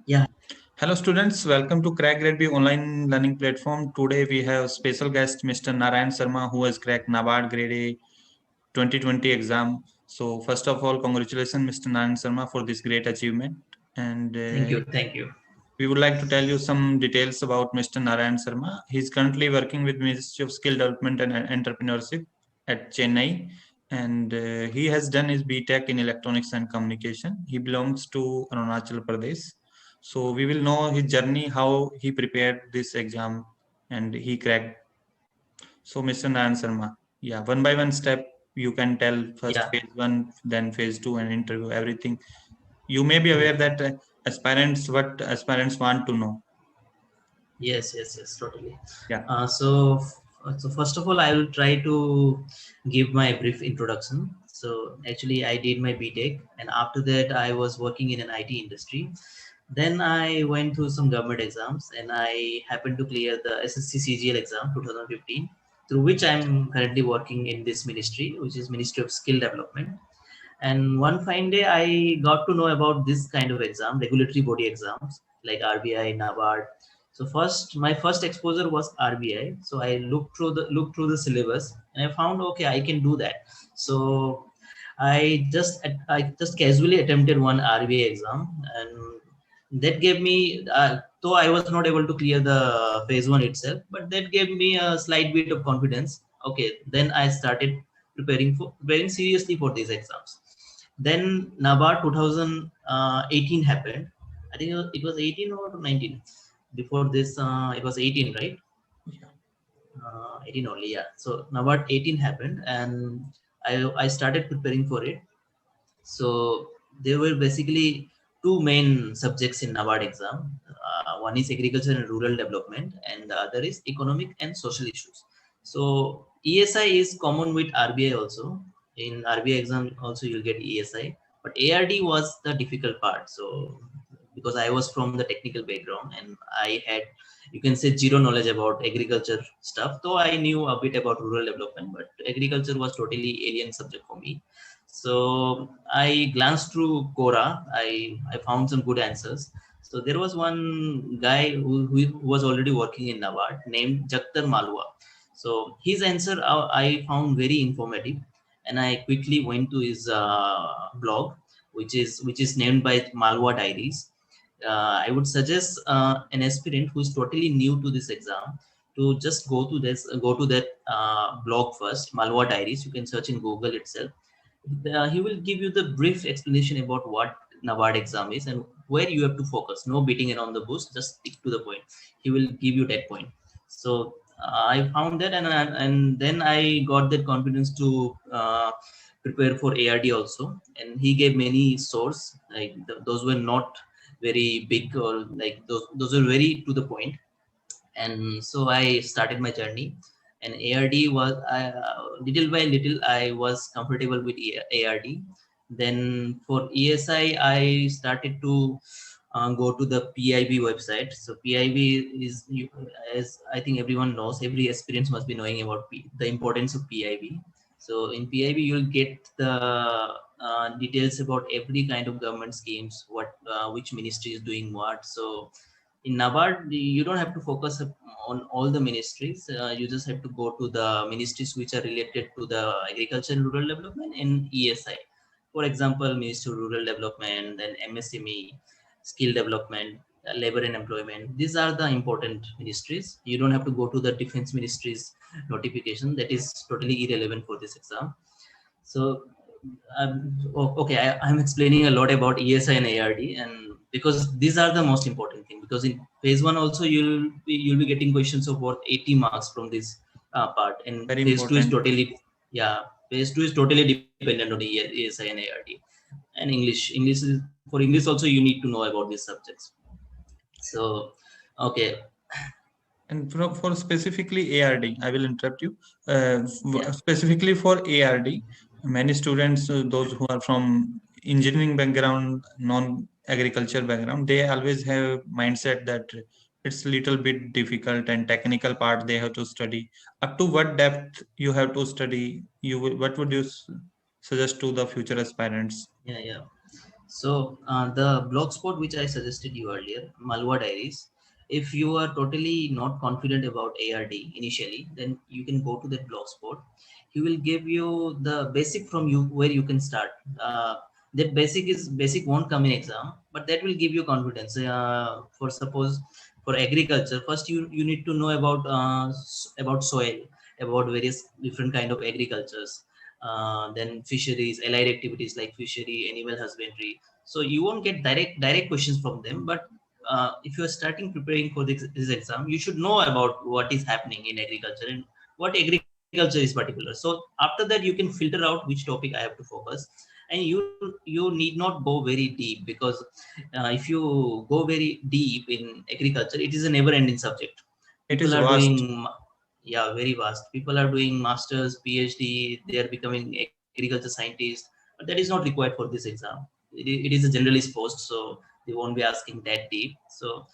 Yeah, Hello students, welcome to Crack Grade B online learning platform. Today we have special guest Mr. Narayan Sharma who has cracked NABARD Grade A 2020 exam. So first of all, congratulations Mr. Narayan Sharma for this great achievement. And thank you, thank you. we would like to tell you some details about Mr. Narayan Sharma. He is currently working with Ministry of Skill Development and Entrepreneurship at Chennai. And he has done his BTech in Electronics and Communication. He belongs to Arunachal Pradesh. So we will know his journey, how he prepared this exam and he cracked. So Mr. Narayan Sharma, yeah, one by one step, you can tell first Yeah, phase one, then phase two, and interview everything. You may be yeah. aware that what aspirants want to know. Yes, totally. Yeah. So first of all, I will try to give my brief introduction. So actually, I did my BTech, and after that, I was working in an IT industry. Then I went through some government exams, and I happened to clear the SSC CGL exam 2015, through which I'm currently working in this ministry, which is Ministry of Skill Development. And one fine day, I got to know about this kind of exam, regulatory body exams like RBI, NABARD. So my first exposure was RBI. So I looked through the syllabus, and I found okay, I can do that. So I just casually attempted one RBI exam, and that gave me, though I was not able to clear the phase one itself, but that gave me a slight bit of confidence. Okay, then I started preparing seriously for these exams. Then NABARD 2018 happened. I think it was 18 or 19. Before this, it was 18, right? Yeah. 18 only, yeah. So NABARD 18 happened, and I started preparing for it. So there were basically two main subjects in NABARD exam. One is agriculture and rural development, and the other is economic and social issues. So ESI is common with RBI also. In RBI exam also you'll get ESI, but ARD was the difficult part. So because I was from the technical background and I had, you can say, zero knowledge about agriculture stuff, though I knew a bit about rural development, but agriculture was totally alien subject for me. So I glanced through Quora. I found some good answers. So there was one guy who was already working in NABARD named Jaktar Malwa. So his answer I found very informative, and I quickly went to his blog, which is named by Malwa Diaries. I would suggest an aspirant who is totally new to this exam to just go to that blog first, Malwa Diaries. You can search in Google itself. He will give you the brief explanation about what NABARD exam is and where you have to focus. No beating around the bush, just stick to the point. He will give you that point. So I found that, and then I got that confidence to prepare for ARD also. And he gave many source, like those were not very big, or like those were very to the point. And so I started my journey. And ARD was, little by little I was comfortable with ARD. Then for ESI I started to go to the PIB website. So PIB is, as I think everyone knows, every aspirant must be knowing about the importance of PIB. So in PIB you'll get the details about every kind of government schemes, what which ministry is doing what. So in NABARD, you don't have to focus on all the ministries. You just have to go to the ministries which are related to the agriculture and rural development and ESI. For example, Ministry of Rural Development, then MSME, Skill Development, Labor and Employment. These are the important ministries. You don't have to go to the Defense Ministry's notification. That is totally irrelevant for this exam. So okay, I'm explaining a lot about ESI and ARD, and because these are the most important thing. Because in phase one also you'll be getting questions of what 80 marks from this part, and Very phase two is important. totally, yeah, phase two is totally dependent on ESI and ARD. And for English also you need to know about these subjects. So okay, And for specifically ARD, I will interrupt you. yeah, Specifically for ARD, many students, those who are from engineering background, non-agriculture background, they always have mindset that it's a little bit difficult and technical part they have to study. Up to what depth you have to study? What would you suggest to the future aspirants? yeah. So the blogspot which I suggested you earlier, Malwa Diaries, if you are totally not confident about ARD initially, then you can go to that blogspot. He will give you the basic from you where you can start. That basic won't come in exam, but that will give you confidence. For suppose for agriculture, first you need to know about soil, about various different kind of agricultures, then fisheries, allied activities like fishery, animal husbandry. So you won't get direct questions from them, but if you are starting preparing for this exam, you should know about what is happening in agriculture and what agriculture is particular. So after that, you can filter out which topic I have to focus, and you need not go very deep, because if you go very deep in agriculture, it is a never-ending subject. It People is are vast. doing, yeah, very vast. People are doing masters, PhD, they are becoming agriculture scientists, but that is not required for this exam. It is a generalist post, so they won't be asking that deep. So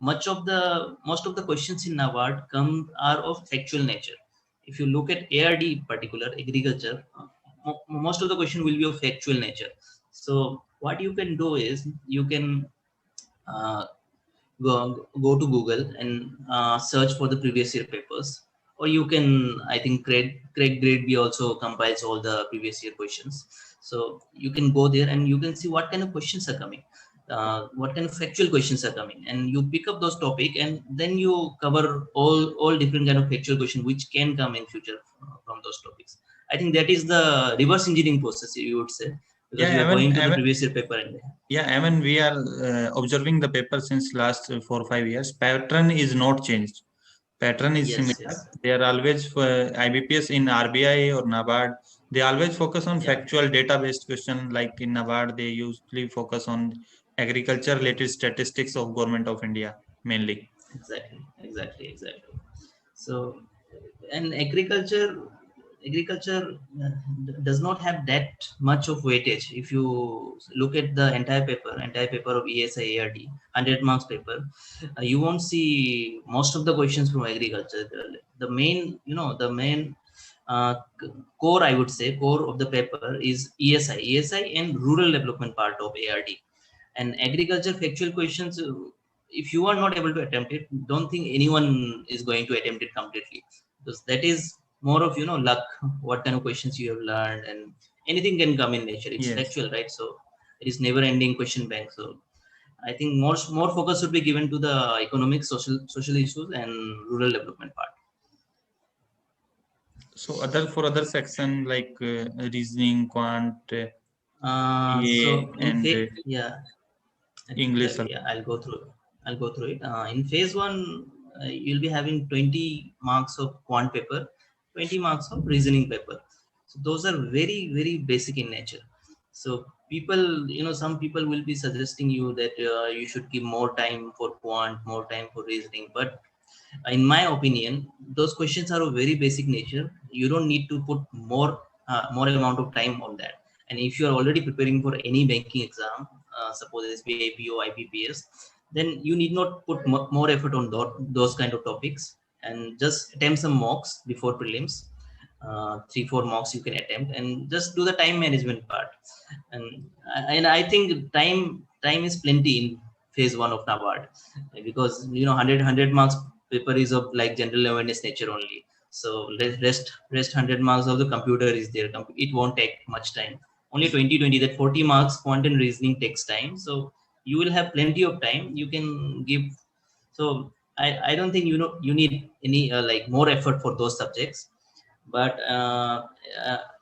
most of the questions in NABARD come are of factual nature. If you look at ARD particular agriculture, most of the question will be of factual nature. So what you can do is you can uh, go to Google and search for the previous year papers, or you can, I think Craig Gradeby also compiles all the previous year questions. So you can go there and you can see what kind of questions are coming, what kind of factual questions are coming, and you pick up those topic, and then you cover all different kind of factual question which can come in future from those topics. I think that is the reverse engineering process, you would say, because you Yeah, are going to the previous year paper and I mean, we are observing the paper since last 4 or 5 years. Pattern is not changed. Pattern is yes, similar. yes, They are always IBPS in RBI or NABARD. They always focus on yeah. factual data-based question. Like in NABARD, they usually focus on agriculture-related statistics of Government of India mainly. Exactly. So, and agriculture does not have that much of weightage. If you look at the entire paper of ESI ARD 100 marks paper, you won't see most of the questions from agriculture. The main, the main uh, core, I would say, core of the paper is ESI and rural development part of ARD. And agriculture factual questions, if you are not able to attempt it, don't think anyone is going to attempt it completely, because that is more of luck, what kind of questions you have learned, and anything can come in nature. It's Yes. factual, right? So it is never ending question bank. So I think more focus should be given to the economic, social issues and rural development part. So other section like reasoning, quant, So EA, in and yeah, English. exactly. Yeah, I'll go through it. In phase one, you'll be having 20 marks of quant paper, 20 marks of reasoning paper. So those are very basic in nature. So people, some people will be suggesting you that you should give more time for quant, more time for reasoning. But in my opinion, those questions are of very basic nature. You don't need to put more amount of time on that. And if you are already preparing for any banking exam, suppose SBI, IPO, IPPS, then you need not put more effort on those kind of topics, and just attempt some mocks before prelims. 3-4 mocks you can attempt, and just do the time management part. And I think time is plenty in phase one of NABARD, because 100 marks paper is of like general awareness nature only. So rest 100 marks of the computer is there. It won't take much time. Only 20 that 40 marks quantum reasoning takes time. So you will have plenty of time. You can give. So I don't think you need any like more effort for those subjects. But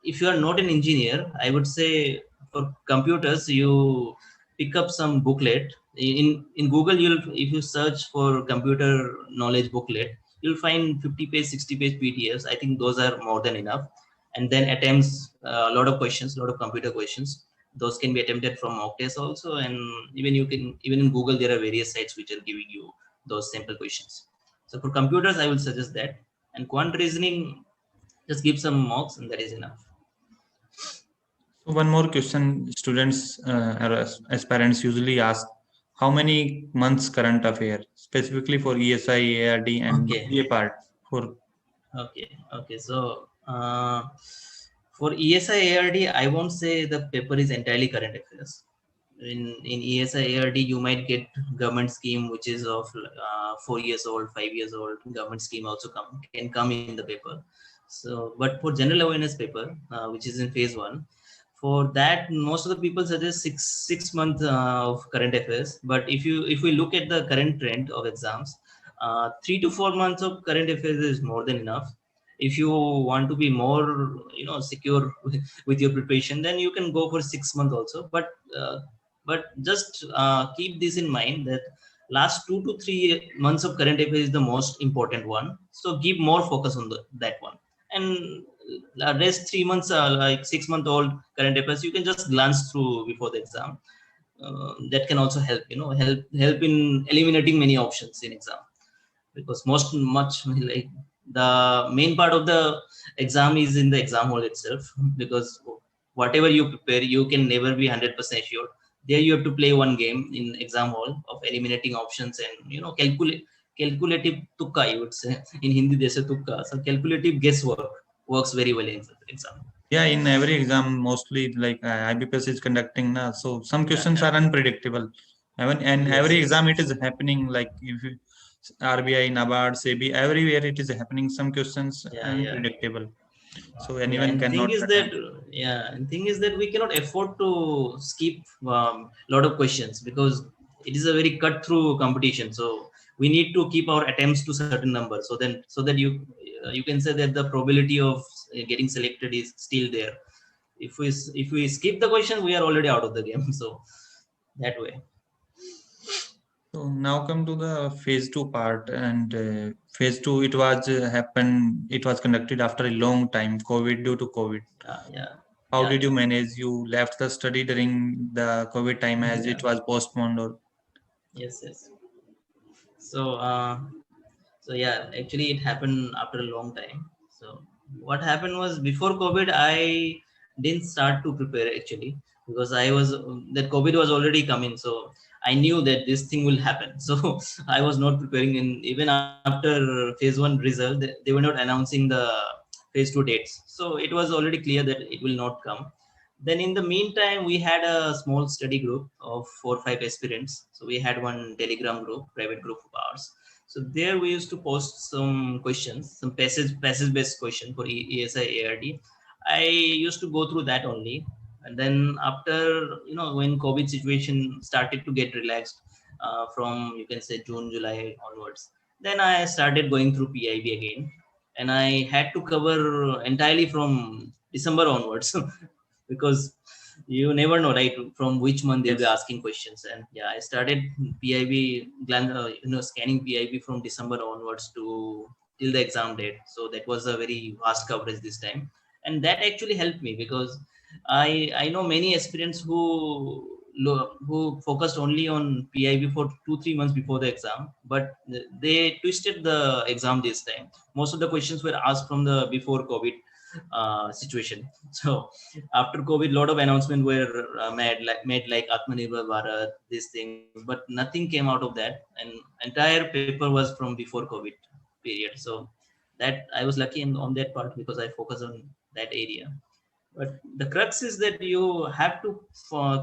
if you are not an engineer, I would say for computers you pick up some booklet in Google. You'll If you search for computer knowledge booklet, you'll find 50-page 60-page PDFs. I think those are more than enough. And then attempts a lot of questions, a lot of computer questions. Those can be attempted from mock tests also. And even in Google there are various sites which are giving you those simple questions. So for computers I would suggest that. And quant reasoning, just give some mocks and that is enough. So one more question students or aspirants usually ask: how many months current affair specifically for ESI, ARD, and Okay. GA part for Okay. So For ESI ARD, I won't say the paper is entirely current affairs. In ESI ARD, you might get government scheme which is of 4 years old, 5 years old. Government scheme also can come in the paper. So, but for general awareness paper, which is in phase 1, for that most of the people suggest six months of current affairs. But if we look at the current trend of exams, 3 to 4 months of current affairs is more than enough. If you want to be more secure with your preparation, then you can go for 6 months also. But just keep this in mind that last 2 to 3 months of current affairs is the most important one. So give more focus on that one. And rest 3 months, like 6 month old current affairs, you can just glance through before the exam. That can also help, help in eliminating many options in exam, because much like the main part of the exam is in the exam hall itself. Because whatever you prepare, you can never be 100% sure. There you have to play one game in exam hall of eliminating options and calculative tukka, I would say. In Hindi they say tukka. So calculative guesswork works very well in exam. Yeah, in every exam, mostly like IBPS is conducting now, so some questions are unpredictable. Even and Yes, every yes. exam it is happening, like if you, RBI, NABARD, SEBI, everywhere it is happening. Some questions Yeah, yeah. unpredictable, so Yeah, anyone and thing cannot is that attempt. thing is that we cannot afford to skip lot of questions, because it is a very cut through competition. So we need to keep our attempts to certain numbers, so that you can say that the probability of getting selected is still there. If we skip the question, we are already out of the game. So that way. So now come to the phase 2 part, and phase 2, it was it was conducted after a long time, COVID, due to COVID. Yeah, How yeah, did you yeah, manage? You left the study during the COVID time as yeah. it was postponed, or? Yes, yes. So so yeah, actually it happened after a long time. So what happened was, before COVID I didn't start to prepare actually, because I was that COVID was already coming. So I knew that this thing will happen. So I was not preparing. In even after phase 1 result, they were not announcing the phase 2 dates. So it was already clear that it will not come. Then in the meantime, we had a small study group of 4 or 5 aspirants. So we had one Telegram group, private group of ours. So there we used to post some questions, some passage based question for ESI ARD. I used to go through that only. And then after, when COVID situation started to get relaxed, from, you can say, June, July onwards, then I started going through PIB again. And I had to cover entirely from December onwards. Because you never know, right, from which month they'll be Yes. asking questions. And yeah, I started PIB, scanning PIB from December onwards to till the exam date. So that was a very vast coverage this time. And that actually helped me, because I know many aspirants who focused only on PIB for 2-3 months before the exam, but they twisted the exam this time. Most of the questions were asked from the before COVID situation. So after COVID, lot of announcements were made like Atmanirbhar Bharat, these things, but nothing came out of that. And entire paper was from before COVID period. So that I was lucky on that part, because I focus on that area. But the crux is that you have to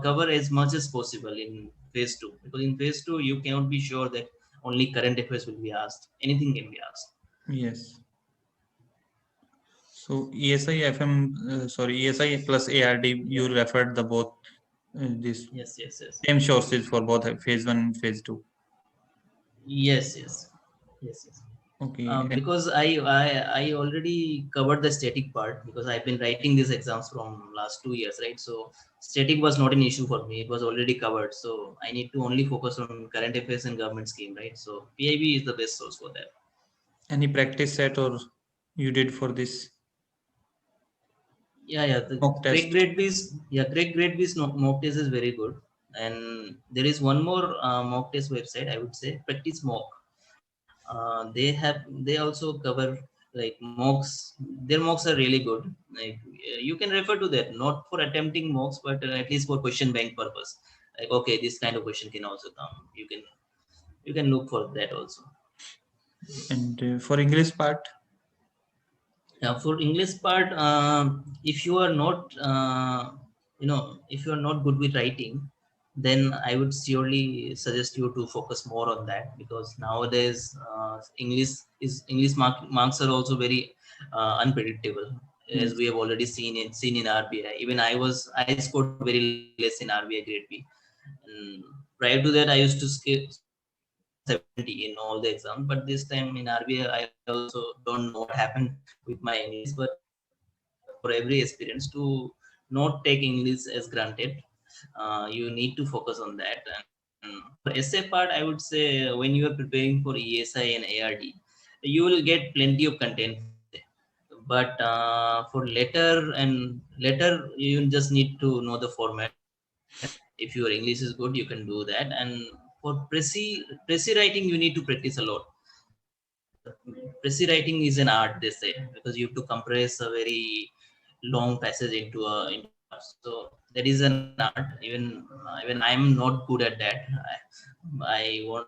cover as much as possible in phase 2, because in phase 2 you cannot be sure that only current affairs will be asked. Anything can be asked. Yes. So ESI FM, sorry, ESI plus ARD, you referred the both this Yes, yes, yes. same sources for both phase 1 and phase 2. Yes, yes, yes, yes. Okay. And Because I already covered the static part, because I've been writing these exams from last 2 years, right? So static was not an issue for me; it was already covered. So I need to only focus on current affairs and government scheme, right? So PIB is the best source for that. any practice set or you did for this Yeah. The mock Craig test? Gradby's Craig Gradby's mock test is very good. And there is one more mock test website, I would say, Practice Mock. They also cover like mocks. Their mocks are really good. Like you can refer to that, not for attempting mocks, but at least for question bank purpose. Like, okay, this kind of question can also come. You can look for that also. And for English part? Now for English part, if you are not if you are not good with writing, then I would surely suggest you to focus more on that, because nowadays marks are also very unpredictable, as Yes. we have already seen in RBI. Even I scored very less in RBI grade B, and prior to that I used to score around 70 in all the exams. But this time in RBI I also don't know what happened with my English. But for every experience, to not take English as granted, you need to focus on that. And for essay part, I would say when you are preparing for ESI and ARD, you will get plenty of content for essay. But for letter you just need to know the format. If your English is good, you can do that. And for Prezi writing, you need to practice a lot. Prezi writing is an art, they say, because you have to compress a very long passage into a part. So that is an art. Even I'm not good at that. I won't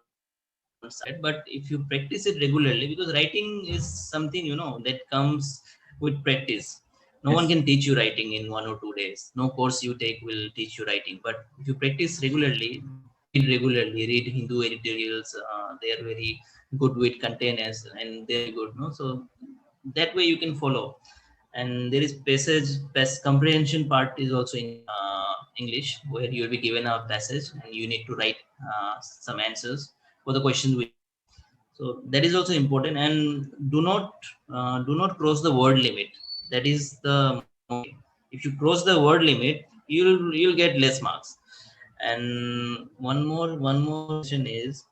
say that, but if you practice it regularly, because writing is something that comes with practice. No one can teach you writing in Yes. 1 or 2 days. No course you take will teach you writing. But if you practice regularly, read Hindu editorials. They are very good with containers, and they're very good. No, so that way you can follow. And there is comprehension part is also in English, where you will be given a passage and you need to write some answers for the questions which you have. So that is also important. And do not cross the word limit. That is the most thing. If you cross the word limit, you'll get less marks. And one more question is,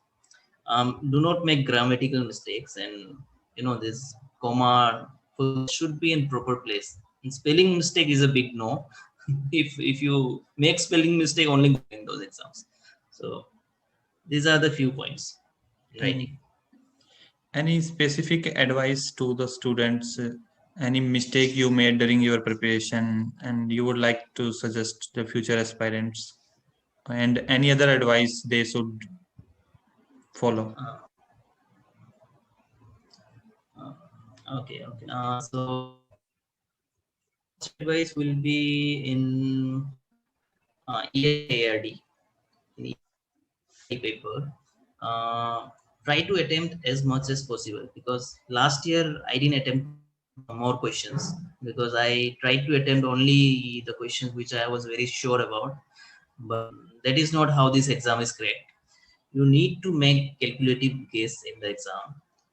do not make grammatical mistakes. And this comma should be in proper place. And spelling mistake is a big no. If you make spelling mistake, only go in those exams. So these are the few points in Mm. writing. Any specific advice to the students? Any mistake you made during your preparation, and you would like to suggest the future aspirants, and any other advice they should follow? uh, okay. So first advice will be in ESI ARD. In ESI ARD paper, try to attempt as much as possible, because last year I didn't attempt more questions, because I tried to attempt only the questions which I was very sure about. But that is not how this exam is cracked. You need to make calculative guess in the exam.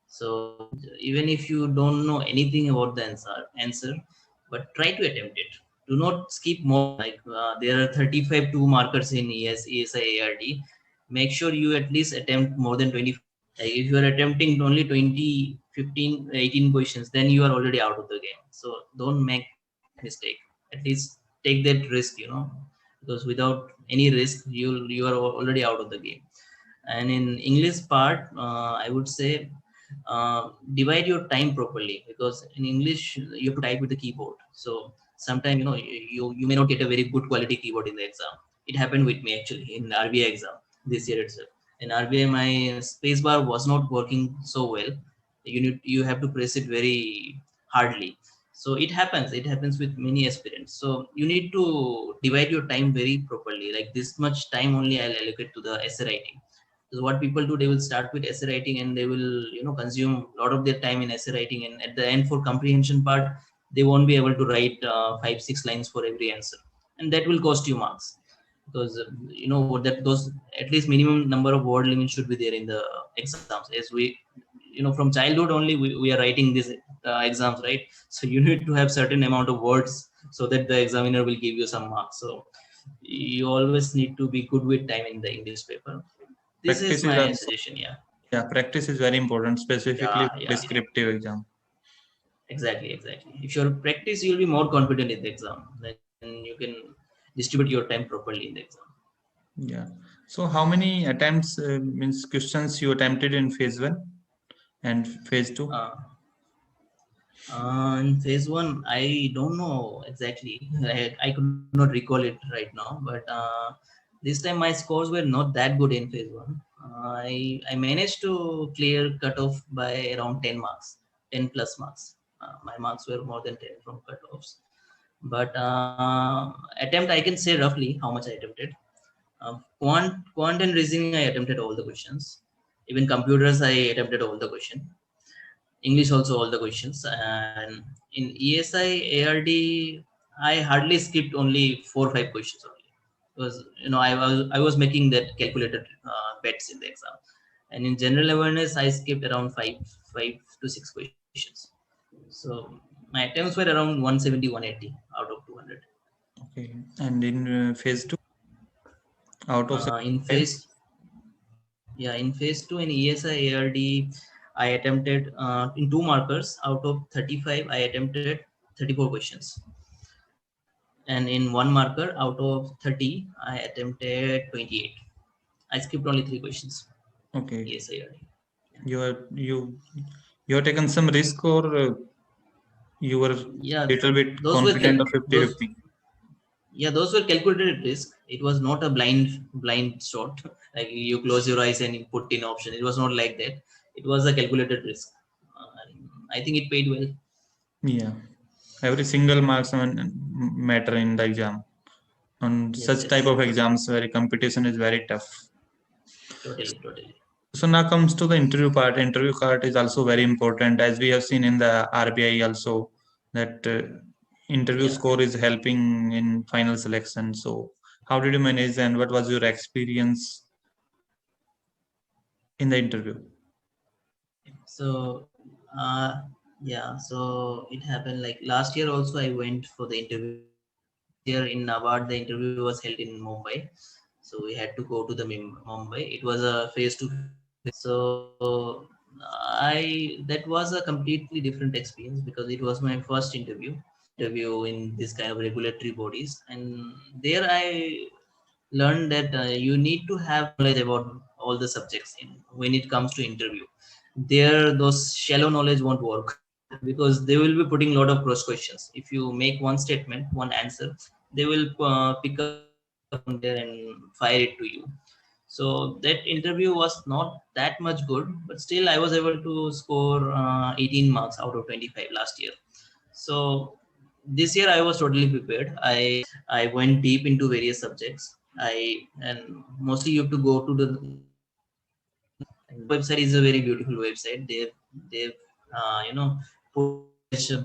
So even if you don't know anything about the answer, but try to attempt it. Do not skip more. Like there are 35 two markers in ESI ARD. Make sure you at least attempt more than 20. Like if you are attempting only 20, 15, 18 questions, then you are already out of the game. So don't make that mistake. At least take that risk, because without any risk, you are already out of the game. And in English part, I would say, divide your time properly, because in English you have to type with the keyboard. So sometimes you may not get a very good quality keyboard in the exam. It happened with me actually in RBI exam this year itself. In RBI, my spacebar was not working so well. You have to press it very hardly. So it happens with many aspirants. So you need to divide your time very properly. Like this much time only I'll allocate to the essay writing. Because what people do, they will start with essay writing and they will consume a lot of their time in essay writing, and at the end, for comprehension part, they won't be able to write 5-6 lines for every answer, and that will cost you marks. Because what that those at least minimum number of word limits should be there in the exams. As we from childhood only, we are writing these exams, right? So you need to have certain amount of words, so that the examiner will give you some marks. So you always need to be good with time in the English paper. This is Practice is my also, suggestion. Yeah. yeah, practice is very important, specifically Yeah, for yeah. descriptive exam. Exactly. If you practice, you'll be more confident in the exam. Then you can distribute your time properly in the exam. Yeah. So how many attempts, means questions you attempted in phase 1 and phase 2? Uh, in phase one, I don't know exactly. I could not recall it right now. But this time my scores were not that good in phase one. I managed to clear cutoff by around 10 marks, 10 plus marks. my marks were more than 10 from cutoffs. But attempt, I can say roughly how much I attempted. Quant and reasoning, I attempted all the questions. Even computers, I attempted all the question. English also all the questions. And in ESI, ARD, I hardly skipped only 4 or 5 questions only. Because I was making that calculated bets in the exam. And in general awareness, I skipped around 5 to 6 questions. So my attempts were around 170, 180 out of 200. Okay. And in phase 2, out of In 75? phase 2 in ESI ARD, I attempted in 2 markers out of 35, I attempted 34 questions. And in 1 marker out of 30, I attempted 28. I skipped only 3 questions. Okay. ESI ARD. You have taken some risk, or you were Yeah, little bit those were confident of 50-50? those were calculated risk. It was not a blind shot. Like you close your eyes and you put in option. It was not like that. It was a calculated risk. And I think it paid well. Yeah. Every single marks matter in the exam. On Yes, such type yes, of exams where competition is very tough. totally. So now comes to the interview part. Interview part is also very important, as we have seen in the RBI also, that interview Yeah. score is helping in final selection. So how did you manage, and what was your experience in the interview? So, so it happened like last year also I went for the interview. Here in NABARD, the interview was held in Mumbai. So we had to go to the Mumbai. It was a phase 2. So that was a completely different experience because it was my first interview in this kind of regulatory bodies. And there I learned that you need to have knowledge about all the subjects when it comes to interview. There, those shallow knowledge won't work because they will be putting a lot of cross questions. If you make one statement, one answer, they will pick up from there and fire it to you. So that interview was not that much good, but still I was able to score 18 marks out of 25 last year. So this year I was totally prepared. I went deep into various subjects. And mostly you have to go to the website is a very beautiful website. They've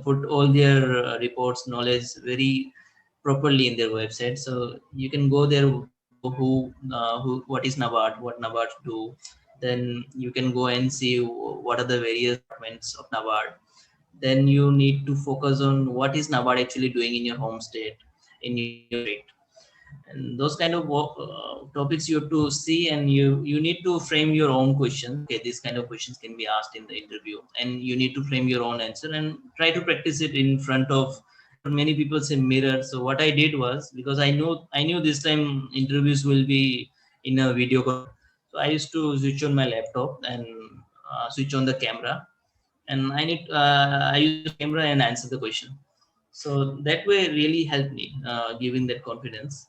put all their reports knowledge very properly in their website. So you can go there who what is NABARD, what NABARD do. Then you can go and see what are the various departments of NABARD. Then you need to focus on what is NABARD actually doing in your home state, in your state. And those kind of topics you have to see, and you need to frame your own question. Okay, these kind of questions can be asked in the interview, and you need to frame your own answer and try to practice it in front of many people say mirror. So what I did was, because I knew this time interviews will be in a video call, so I used to switch on my laptop and switch on the camera, and I use the camera and answer the question. So that way really helped me giving that confidence.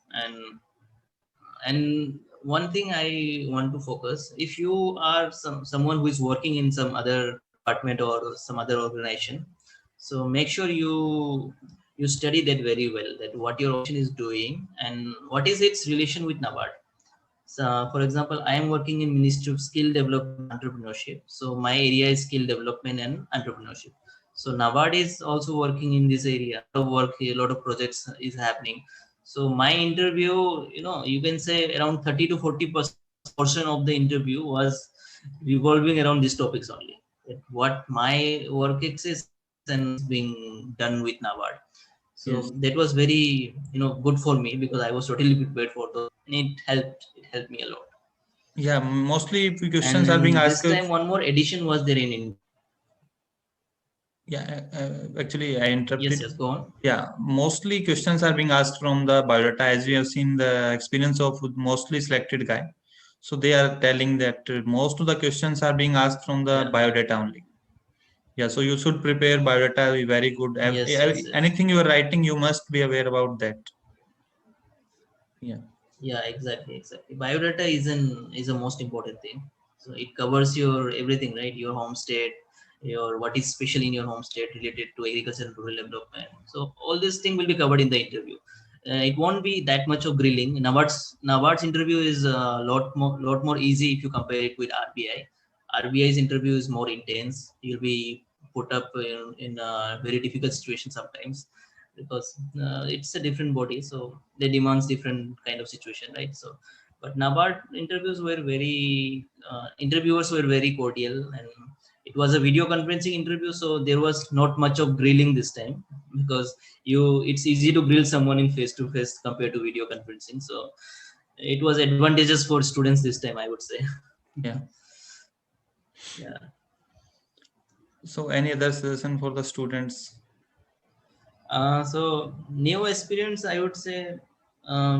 And one thing I want to focus, if you are someone who is working in some other department or some other organization, so make sure you study that very well, that what your organization is doing and what is its relation with NABARD. So for example, I am working in Ministry of Skill Development and Entrepreneurship. So my area is skill development and entrepreneurship. So NABARD is also working in this area. A lot of work, a lot of projects is happening. So my interview, you can say around 30 to 40% portion of the interview was revolving around these topics only. What my work is and being done with NABARD. So Yes. that was very good for me because I was totally prepared for those, and it helped me a lot. Yeah, mostly if questions are being And asked. this time one more addition was there in Yeah, actually, I interrupted. yes, go on. Yeah, mostly questions are being asked from the biodata, as we have seen the experience of mostly selected guy. So they are telling that most of the questions are being asked from the Yeah. biodata only. Yeah, so you should prepare biodata very good. Yes. Anything you are writing, you must be aware about that. Yeah. Yeah, exactly. Biodata is a most important thing. So it covers your everything, right? Your home state, or what is special in your home state related to agriculture and rural development. So all this thing will be covered in the interview. It won't be that much of grilling. NABARD's interview is a lot more easy if you compare it with RBI. RBI's interview is more intense. You'll be put up in a very difficult situation sometimes, because it's a different body, so they demands different kind of situation, right? So, but NABARD interviews were very interviewers were very cordial, and it was a video conferencing interview, so there was not much of grilling this time, because it's easy to grill someone in face to face compared to video conferencing. So it was advantageous for students this time, I would say. Yeah. Yeah. So any other suggestion for the students? So new experience, I would say,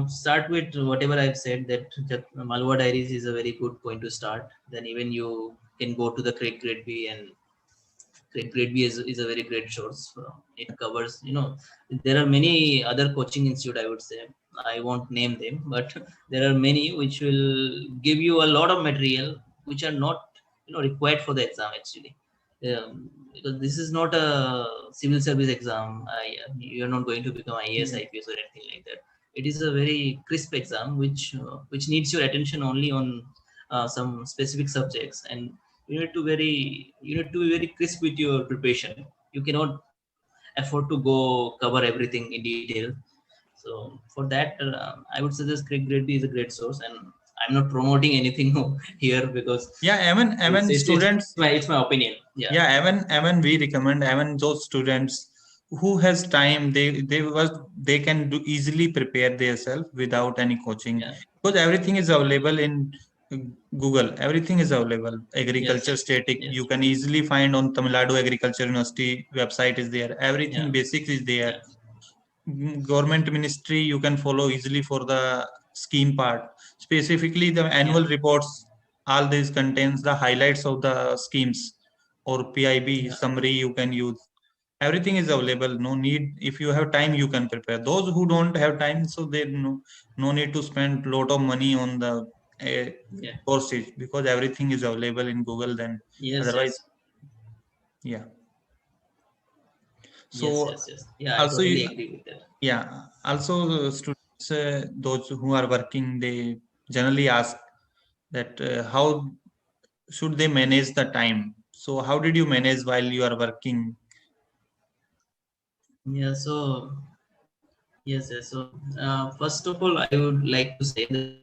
start with whatever I've said, that Malwa Diaries is a very good point to start. Then even you can go to the Craig Grade B, and Craig Grade B is a very great source. It covers, there are many other coaching institute, I would say. I won't name them, but there are many which will give you a lot of material which are not, required for the exam actually. Because this is not a civil service exam. You're not going to become IAS, IPS, or anything like that. It is a very crisp exam which needs your attention only on some specific subjects, and you need to be very crisp with your preparation. You cannot afford to go cover everything in detail. So for that, I would suggest Craig Grade B is a great source, and I'm not promoting anything here, because even students, it's my opinion. even we recommend, even those students who has time, they can do easily prepare themselves without any coaching, because everything is available in Google. Everything is available. Agriculture static, you can easily find on Tamil Nadu Agriculture University website is there. Everything basics is there. Government ministry you can follow easily for the scheme part. Specifically the annual reports, all these contains the highlights of the schemes, or PIB summary you can use. Everything is available. No need, if you have time you can prepare. Those who don't have time, so they no need to spend lot of money on the courses, because everything is available in Google. Then otherwise, yeah. So I also totally agree with that. Yeah, also students, those who are working, they generally ask that how should they manage the time. So how did you manage while you are working? So So first of all, I would like to say that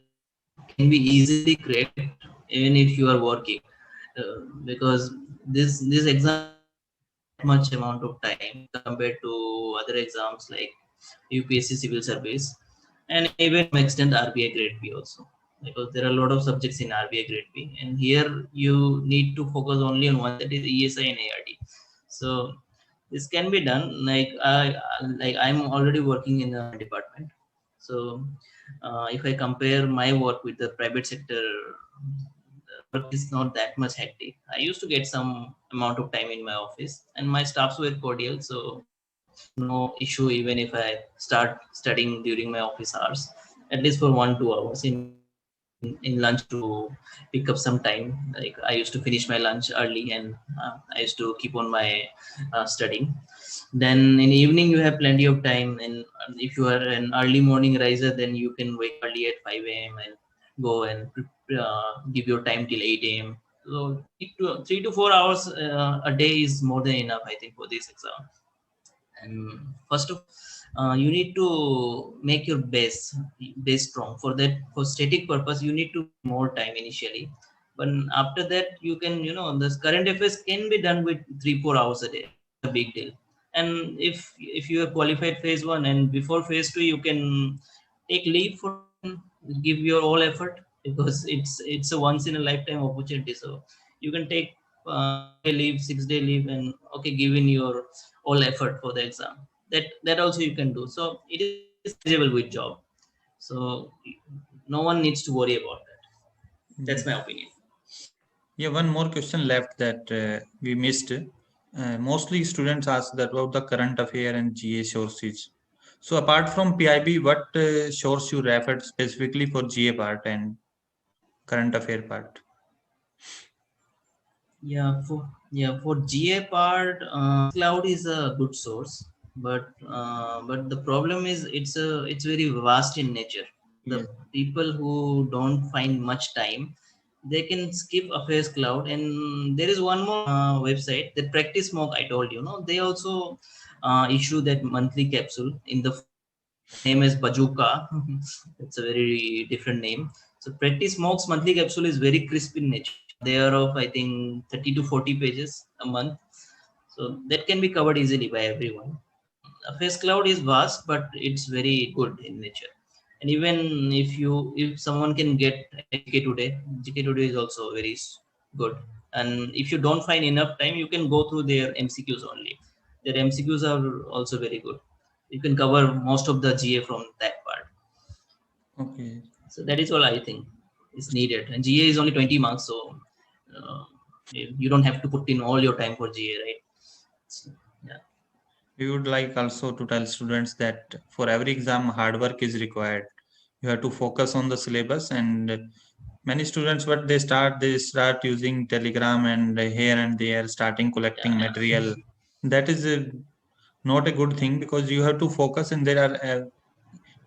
can be easily cracked even if you are working, because this exam much amount of time compared to other exams like UPSC civil service, and even to extent RBI grade B also, because there are a lot of subjects in RBI grade B, and here you need to focus only on one, that is ESI and ARD. So this can be done. I'm already working in a department, so if I compare my work with the private sector, work is not that much hectic. I used to get some amount of time in my office, and my staffs were cordial, so no issue even if I start studying during my office hours, at least for 1-2 hours in lunch to pick up some time. Like I used to finish my lunch early, and I used to keep on my studying. Then in the evening you have plenty of time, and if you are an early morning riser, then you can wake early at 5 a.m. and go and give your time till 8 a.m. So 3 to 4 hours a day is more than enough, I think, for this exam. And first of you need to make your base strong. For that, for static purpose, you need to more time initially, but after that you can, the current affairs can be done with 3-4 hours a day. A big deal. And if you have qualified phase 1, and before phase 2 you can take leave for, give your all effort, because it's a once in a lifetime opportunity. So you can take leave, 6-day leave, and okay, give in your all effort for the exam. That also you can do. So it is manageable with job, so no one needs to worry about that. That's my opinion. Yeah, one more question left that we missed. Mostly students ask that about the current affair and GA sources. So apart from PIB, what source you referred specifically for GA part and current affair part? For GA part, cloud is a good source, but the problem is it's very vast in nature. The Yes. people who don't find much time, they can skip Affairs Cloud. And there is one more website, that Practice Mock I told you. No, they also issue that monthly capsule in the name is Bazooka. It's a very different name. So Practice Mock's monthly capsule is very crisp in nature. They are of I think 30 to 40 pages a month. So that can be covered easily by everyone. Face Cloud is vast, but it's very good in nature. And even if someone can get GK Today, GK Today is also very good. And if you don't find enough time, you can go through their MCQs only. Their MCQs are also very good. You can cover most of the GA from that part. Okay. So that is all I think is needed. And GA is only 20 marks, so uh, you don't have to put in all your time for GA, right? So, yeah. We would like also to tell students that for every exam, hard work is required. You have to focus on the syllabus, and many students, what they start using Telegram and here and there, starting collecting Yeah, yeah. material. That is not a good thing, because you have to focus, and there are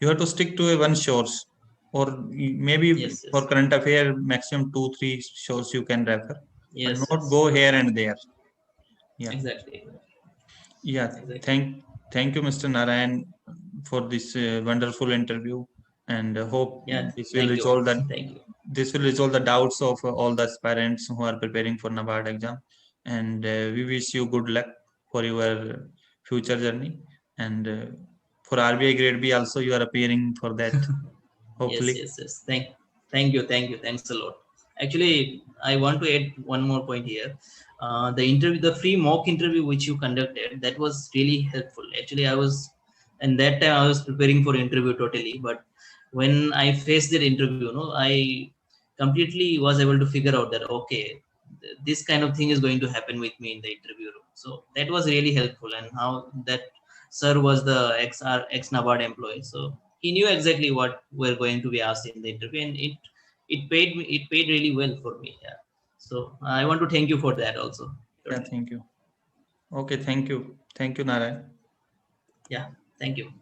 you have to stick to a one source, or maybe Yes, for yes. current affair maximum 2 3 source you can refer, but Yes, not yes. go here and there. Yeah. Exactly. Yeah, Exactly. thank you, Mr. Narayan, for this wonderful interview, and hope Yeah. this will Thank you. resolve that Thank you. this will resolve the doubts of all the aspirants who are preparing for NABARD exam. And we wish you good luck for your future journey. And for RBI Grade B also, you are appearing for that, Yes, hopefully. yes, yes. Thank you. Thank you. Thanks a lot. Actually, I want to add one more point here. The free mock interview which you conducted, that was really helpful. Actually, and that time I was preparing for interview totally. But when I faced that interview, no, I completely was able to figure out that, okay, this kind of thing is going to happen with me in the interview room. So that was really helpful. And how that sir was the ex NABARD employee. So he knew exactly what were going to be asked in the interview, and it paid really well for me. Yeah. So I want to thank you for that also. Yeah, thank you. Okay, thank you, Narayan. Yeah. Thank you.